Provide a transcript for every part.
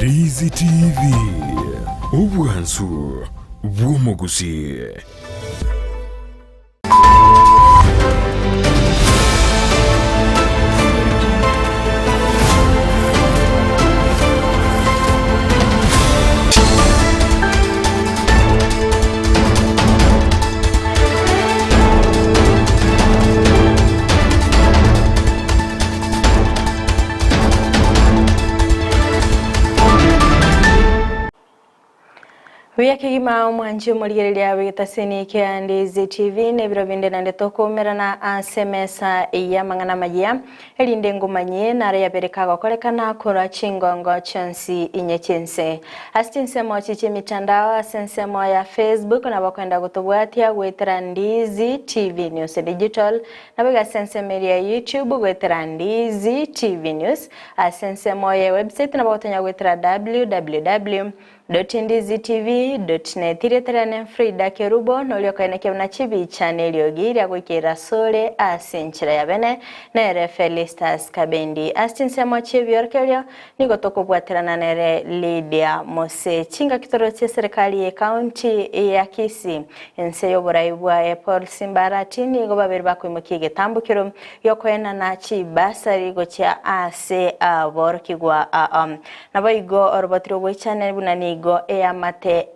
Ndizi TV ubwansu bw'umuguzi. Kigima omwanji omulyereria witaseni kia Ndizi TV nebiro binde nande tokomera na asemesa ya mangana majia elinde ngumanye na ya bereka gokolekana kora chingongo chansi inyechense astinse mochiche mitandao asense ya Facebook na bakwenda gutubwatia gwetera Ndizi TV News Digital na bega sense media YouTube gwetera Ndizi TV News asense ya website na bakotanya gwetera www.ndizitv.net ireterane Frida Kerubo nolio kaineke na chibi channel yogi ya gwikira sole asinchira ya bene na Refelistas Kabendi astinsemo chibi orkelio nigo tokobwaterana nere Lydia Mose chinga kitoro cha serikali ya county ya Kisii ense yoboraibwa Paul Simbarati nigo babiri bakwimukige tambukiro yokwena na chibasari go cha ase aborkigwa naboigo orobotiro bwe channel bunani go mate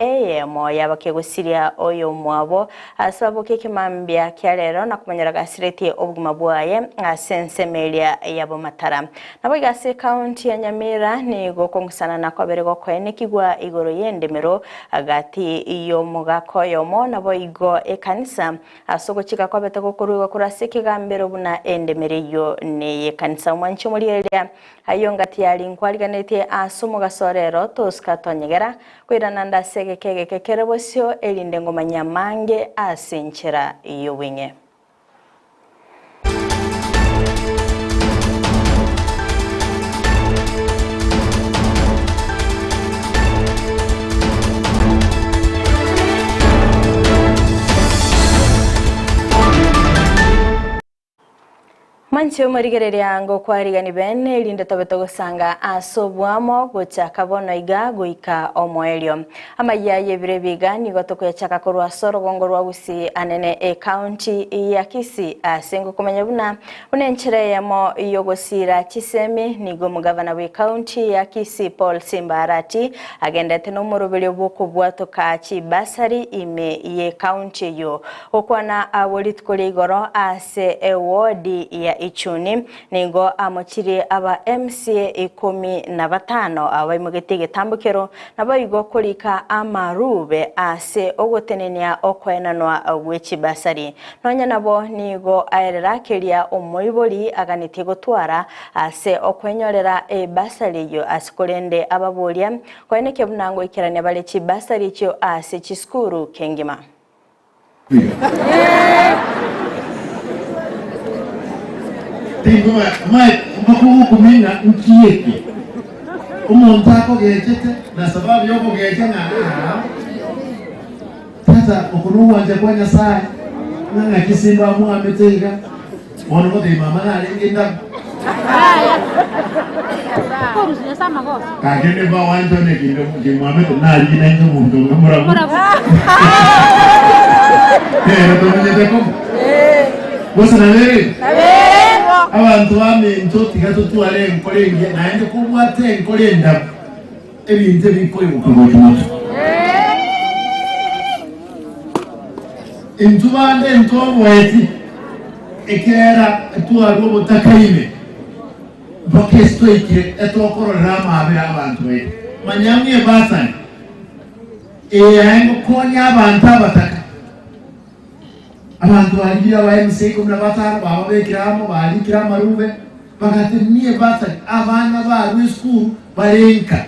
moya bakegusiria oyo mwabo asabo kekimambya kyalero nakumanyira gasireti obuguma bwaye asense melia yabo matara nabo gase county ya Nyamira ni go kongusana na kwabere go kwenekigwa igoro yendemero agati iyo mugako yomo nabo igo ekanisa asogo chika kwabeta gokuruwa kurasike gambero buna endemeriyo ne ekanisa mwanchi mulyeria ayongati yali nkwaliganete asumo gasorero toskatonyegera kwirana ndasege kege kekerebosyo elinde ngoma nyamange asinchira iyo winge Manche omarigereria ngo kwarigani bene elinde tobeto gusanga asobwamo gocha kabono iga goika omoelio amayaye birebiga nigo tokoyachaka korwa soro gongorwa gusi anene county ya Kisii asengo kumenya buna unenchere yamo yogosira Chisemi nigo mugavana we county ya Kisii Paul Simbarati agenda teno morobelyo boko bwato ka chibasari ime ye county yo okwana awolitkolе igoro ase ewodi ya Ichuni nigo amochiri aba MCA 15 abaimugitege tambukero nabayigo kolika amarube ase ogotenenia okwenanwa gwechi basari nonya nabo nigo aererakeria omoibori aganite gotwara ase okwenyorera basari yo asikolende ababolia kweneke bunango ikirane balechi basari cyo ase chiskuru kengima Tengo makugu kumina ukieke umuntu akogejete na sababu yoko geje na tata okunuwa nje kwa Nyasaye nanga kisimba mu ametega ono ko de mama na lingenda ko rusnya sama ko kagene ba wanjo ne kindo kimwame na lingina nje muntu ngamura to mwenye ko bosa na lere abantu bame ntoti gatutu ale nkolenge naende kubwate nkolenda ebinze bikole mukomoto intubande ntobweti ekera tuaro botakaime bokesto ike etokoro rama abe abantu be manyamye basani ayengo konya abantu abataka abantu bagira ba MC 15 baba bekiramo bali kirama rube bagatemye basa abana ba school barenka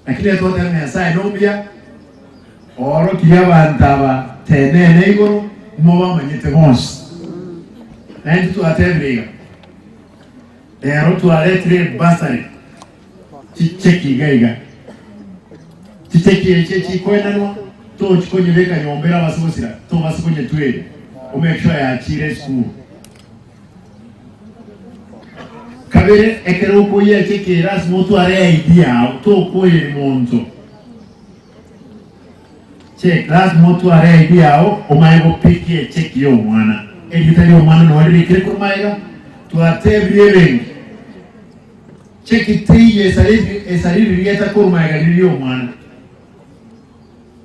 akile tote mesa nobia oro kiyabantaba tenene igoro moba manyete bons nandi tu atevriga ero tu aletre basari chicheki gaiga chicheki chichi kwenanwa to chikonye beka nyombera basubosira to basukonye tuwe omekshwa ya chire school kabere ekero kuye chekera smoto are idea to kuye monto check last moto are idea o maigo piki check yo mwana editali omwana no wali kire ko maiga to atebye check it 3 years esali rieta ko maiga lilio mwana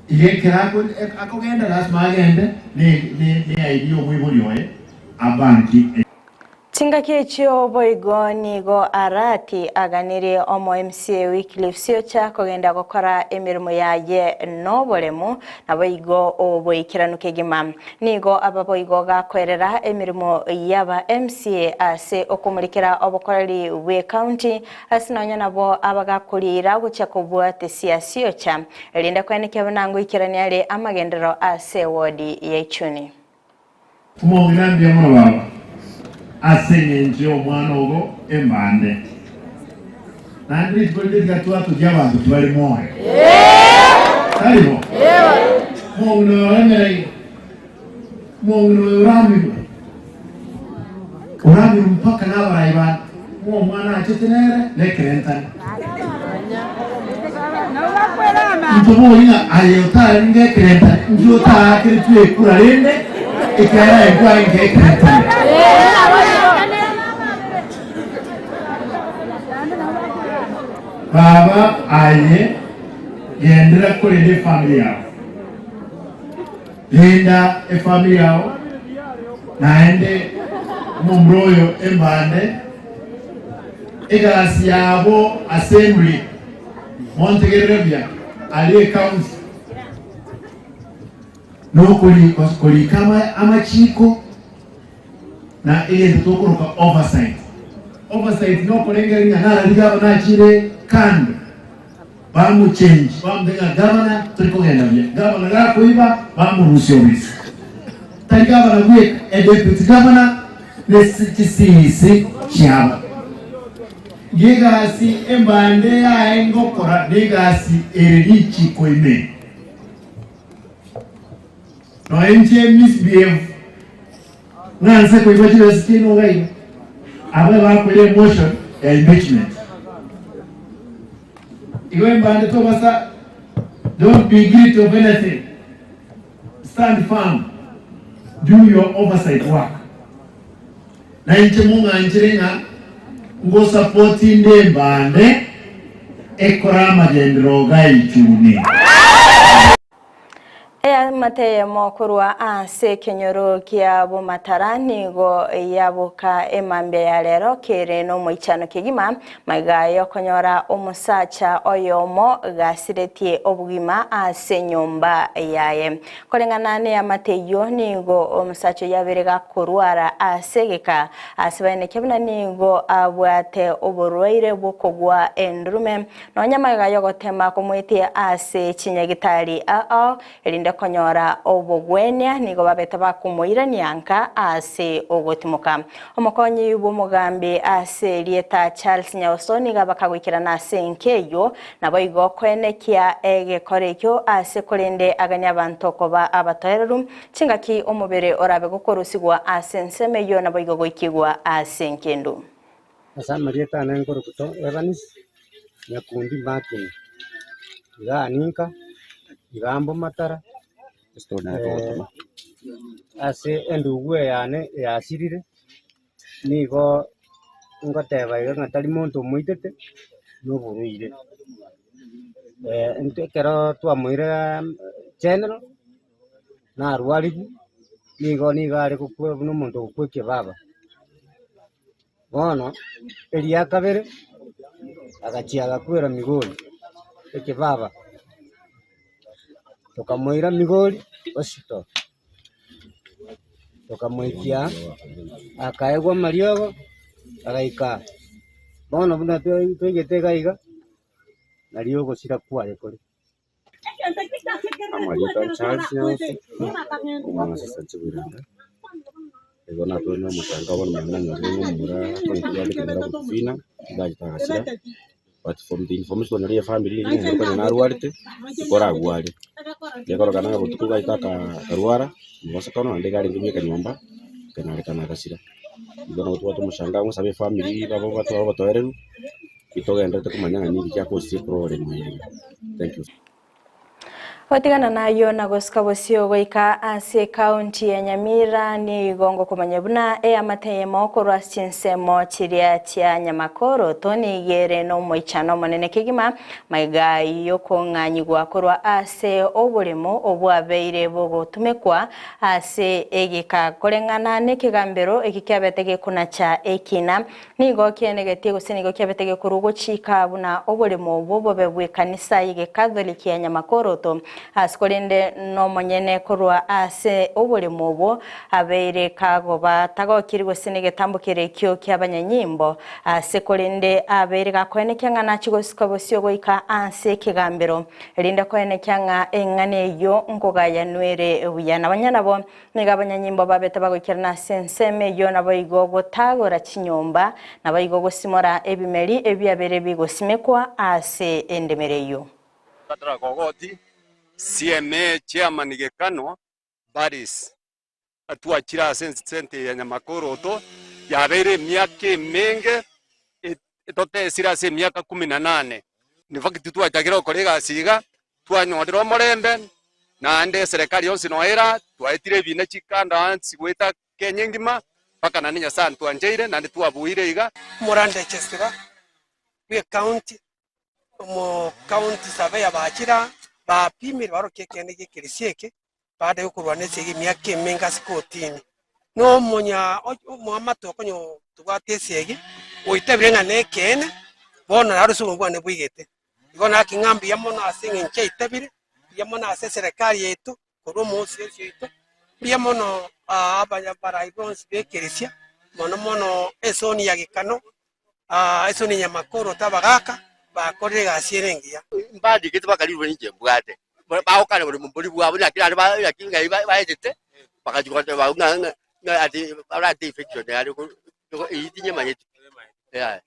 ile kirako akogenda lazima agende ni idea omwibulyoe abanki Chingaki ekyo boigo nigo arati aganire omo MCA Wycliffe Siocha kogenda gukora emirimo yaye noboremu na boigo oboikiranu kegima nigo aba boigo gakwerera emirimo yaba MCA ase okumurikira obukoreri we county asinonya nabo abagakurira gucha kubwate Siocha elinda kweneke banango ikirani ale amagendero ase wodi yechuni Kumongambi ya mwana baba asenye njio mwana ogo embande nandri tukolite tigatuwa tujia bantu tubali moe karibo mwana walemere mwana urami mpaka nabaraiba mwana achetenere lekerentani mtomo inga ayotari nge kerentani njota kiritue kura lende ikara ekwa nge kerentani baba aye gendera kuri familia linda familia naende mumbroyo embande egalasi yabo assembly Montegerebia aliye county no kuli kama amachiko na ile tutokoroka oversight no kulenga ngana ligaba na chire kando bamu change bamu gavana tulikogenda bya gavana la kuiba bamu rusiobisi tali gavana gwe deputy governor nesicisi cyaba Gigasi embande ya engokora digasi erilichi koime no enje misbehave nanse ko ibachira sitino gai aba ba ko emotion ya impeachment iwe mbande to basa don't be guilty of anything, stand firm, do your oversight work na enje munga nchirenga ngo supporti ndembande ekora magendero gaichuni mateye mokurwa ase kenyoro kia bumatarani go yabuka emambe ya lero kere no moichano kigima magayo konyora omusacha oyomo gasiretie obugima ase nyumba yaye kolengana ne amateyo nigo omusacha yabirega kurwara asegeka asibane kebna nigo abwate oborwaire bukogwa endrume no nyamaga yogotema kumwitie ase chinyagitari elinda konyora obogwenya nigo babeta bakumuira nyanka ase ogotimuka omukonyi bumugambi ase lieta Charles Nyawsoni gabakagwikira na senkeyo nabo igo kwenekia egekorekyo ase kolende aganya abantu koba abatohereru chingaki omubere orabe gukorusigwa ase nsemeyo nabo igo goikigwa ase nkendo asama lieta nengoro kuto Evanis nyakundi makin ganinka igambo matara ase endugue yane yasirire nigo ngoteba iga ngatari muntu muitete noburuire entekero twamuire general na arwarigu nigo nigare kukwe no muntu kukweke baba bono elia kabere agachiaga kwera migoli eke baba tokamuira migoli hospital tokamuikia akaegwa mariogo agaika bono buna toigetega iga nariogo sira kware kuri Amarita Charles Nyawsoni umwana sasa chibiranga ego nato no mutanga bona mwana nyo mura ko ikubali kera kufina baje takasira but from the information ya family ni ngo na arwarite ikora agwari yakora kana butuku gaita ka karwara ngosa kana ndega ringi nyeka nyomba kana rekana kasira Ndio watu mshangao musabe family babo watu batoereru itogendete kumanyanga niki kya kosi problem yeye. Thank you. Watigana nayo na gosika bosio goika ase county ya Nyamira ni gongo kumanyabuna amateye moko rwa chinsemo chiria tia Nyamakoro toni gere no moichano monene kigima maiga yoko nganyi gwakorwa ase oburimo obwabeire bogo tumekwa ase egika korengana nekigambero ekikyabetege kuna cha ekina nigo kienegetie gusinigo kyabetege kurugo chika buna oburimo bobe kanisa ige Catholic ya Nyamakoro to askolinde no monyene korwa ase oburimo bo abeire kagoba tagokirwe sinige tambukire kyo kyabanyanyimbo ase kolinde abeire gakwene kyangana chigosika bosio goika ase kigambero linda kwene kyanga engane yo nkogaya nwere ubuyana abanyana bo niga abanyanyimbo babeta bagokirana senseme yo nabo igogo tagora chinyomba nabo igogo simora ebimeri ebyabere bigosimekwa ase endemereyo Katra Kogoti CMA chairman Gekano Baris atua chira sente ya Nyamakoro to yabere miaka menge etote sira se miaka 18 ni fakiti tu atakira kolega siga twanyodero morembe na ande serikali yonse noera twaitire bine chikanda sigweta Kenya ngima paka na ninya sana twanjeire na ndi twabuire iga morande chestera we county mo county sabe abachira ba pimira baro kekene gikirisieke baada yokurwanese gimiaka menga sikotini no monya Muhammad okonyo tugwatesege oitebirenga nekene bona harusu mbwane bwigete igona kingambi yamona asinge nche itebire yamona ase serikali yetu kurumu sisi yetu yamona abanya para ibons bekirisia mono esoni ya gikano esoni Nyamakoro tabagaka bakorega asierengia mbadi kitu bakaliwe nje bwate baokana buri mburi bwabo nakira bakinga bayete bakajukwa baunga ati arati infection yali ko itinye manyeti ya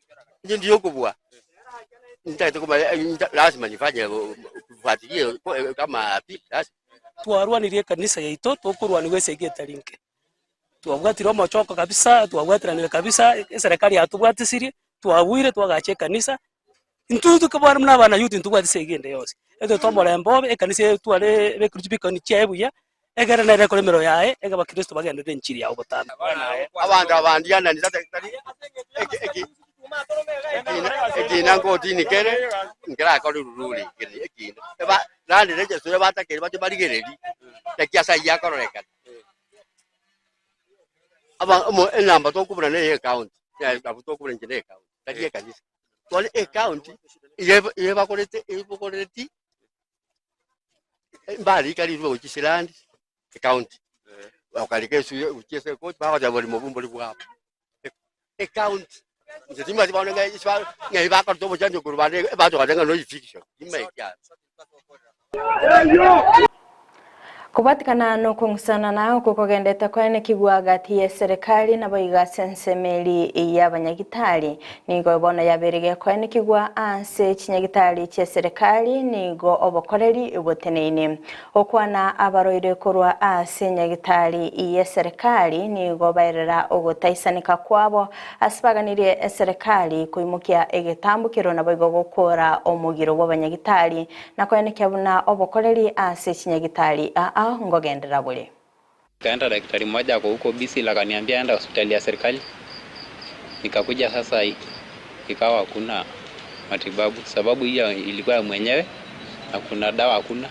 ndio kubwa nitaito kwa lazima nifanye kufuatilia kama basi twarwanirie kanisa yaito tukurwaniwe segeta linke twabwatira mochoko kabisa twabwatira kabisa serikali yatubwatisirie twabwire twagache kanisa intutu kabara mna bana yuti ntubwati segende yose eto tombole mbobe ekanise twale bekrujibikoni chebuya egera na rekolemero yae ega bakristo bagende nchiri ya obotana abantu abandiana nizate eki nango tini kere ngera ko rururi eki eba nandi reje so bata kere bati barigereri tekiasa yakoreka aba mo enamba to kubura ne account ya abuto kubura njene account takie kanisa tole account yeba koreti mbali kali ruo chisilandi account wakalikesu uchese ko baada bali mobumbo libwa account nzima zibona ngai bakho to bojanjo kurubane bazo kadenga no fiction imeka kubatikana no kungsana nao kukogendeta kwene kigwagati ya serikali na boiga sensemeli ya banyagitari nigo bona yaberege kwene kigwa anse chinyagitari cha serikali nigo obokoreri oboteneine okwana abaroire korwa ase nyagitari ya serikali nigo bairera ogotaisanika kwabo asibaganirie serikali kuimukia egetambukiro na boigo gukora omugiro w'abanyagitari na kwene kyabuna obokoreri ase chinyagitari ngogendera bure. Kaenda daktari mmoja kwa huko bisi la kaniambia enda hospitali ya serikali. Nikakuja sasa ikawa hakuna matibabu sababu hiyo ilikuwa mwenyewe na kuna dawa hakuna.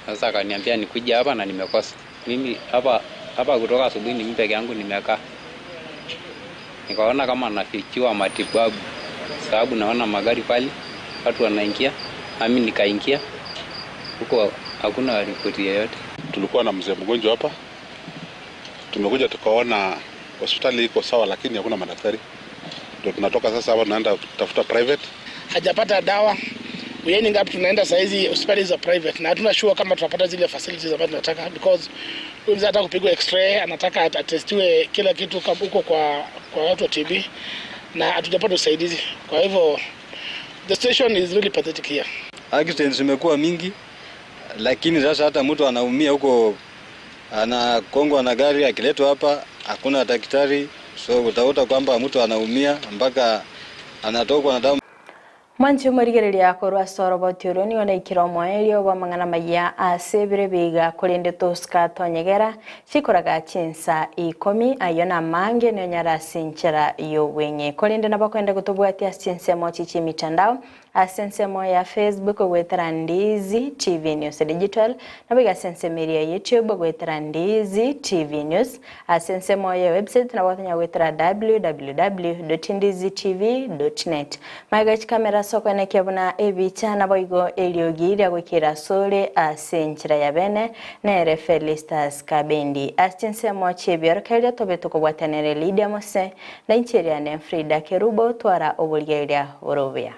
Sasa kaniambia nikuja hapa na nimekosa. Mimi hapa kutoka asubuhi ni mimi peke yangu nimekaa. Nikaona kama nafikiwa matibabu sababu naona magari pale watu wanaingia nami nikaingia huko hakuna ripoti yoyote. Tulikuwa na mzee mgonjwa hapa. Tumekuja tukaona hospitali iko sawa lakini hakuna madaktari. Ndio tunatoka sasa hapa tunaenda kutafuta private. Hajapata dawa. Uyeni ngapi tunaenda saa hizi hospitali za private na hatuna sure kama tutapata zile facilities ambazo tunataka because huyu mzee anataka kupigwa x-ray, anataka atestiwe kila kitu huko kwa watu wa TB na hatujapata usaidizi. Kwa hivyo the situation is really pathetic here. Accidents zimekuwa mingi. Lakini sasa hata mtu anaumia huko anakongwa na gari akiletwa hapa hakuna daktari, so utakuta kwamba mtu anaumia mpaka anatokwa na damu. Mwanchi umurigereria korwa sorobo tiuroni ona ikiro moelio wa mangana maya asebire biga kurinde toska tonyegera chikoraga chinsa 10 ayona mange nyonyara sinchera yo wenye kurinde nabakwenda gutubwatia chinse mochi chi mitandao asensemo ya Facebook gwetera Ndizi TV News Digital nabiga sensemeria YouTube gwetera Ndizi TV News asensemo ya website nabotanya gwetera www.ndizitv.net magachi kamera soko na kyabuna ebicha naboigo eliogiria gwikira sole asenchira ya bene na RFL Stars Kabendi asensemo chebyor kalia tobetuko gwatanere Lydia Mose na incheria ne Frida Kerubo twara obuligeria orobia.